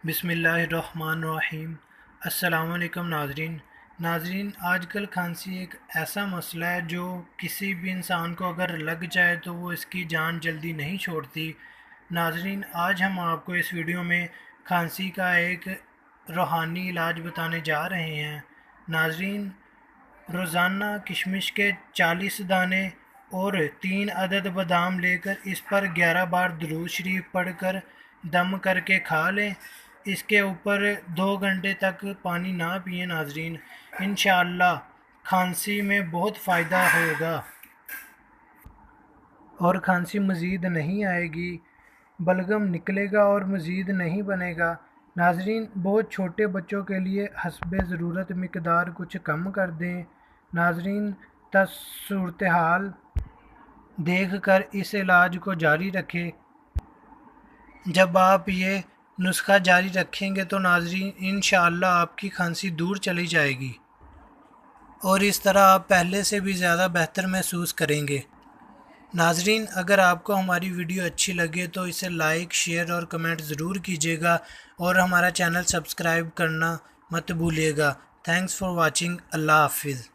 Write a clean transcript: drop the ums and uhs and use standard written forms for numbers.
बिस्मिल्लाहिर्रहमानिर्रहीम। अस्सलामुअलैकुम नाजरीन, आजकल खांसी एक ऐसा मसला है जो किसी भी इंसान को अगर लग जाए तो वो इसकी जान जल्दी नहीं छोड़ती। नाजरीन, आज हम आपको इस वीडियो में खांसी का एक रूहानी इलाज बताने जा रहे हैं। नाजरीन, रोज़ाना किशमिश के 40 दाने और 3 अदद बादाम लेकर इस पर 11 बार दुरूद शरीफ पढ़कर दम करके खा लें। इसके ऊपर 2 घंटे तक पानी ना पिए नाजरीन। इंशाअल्लाह खांसी में बहुत फ़ायदा होगा और खांसी मज़ीद नहीं आएगी, बलगम निकलेगा और मज़ीद नहीं बनेगा। नाजरीन, बहुत छोटे बच्चों के लिए हस्बे ज़रूरत मिकदार कुछ कम कर दें। नाजरीन, सूरत हाल देख कर इस इलाज को जारी रखें। जब आप ये नुस्खा जारी रखेंगे तो नाजरीन इंशाअल्लाह आपकी खांसी दूर चली जाएगी और इस तरह आप पहले से भी ज़्यादा बेहतर महसूस करेंगे। नाजरीन, अगर आपको हमारी वीडियो अच्छी लगे तो इसे लाइक, शेयर और कमेंट ज़रूर कीजिएगा और हमारा चैनल सब्सक्राइब करना मत भूलिएगा। Thanks for watching. अल्लाह हाफिज़।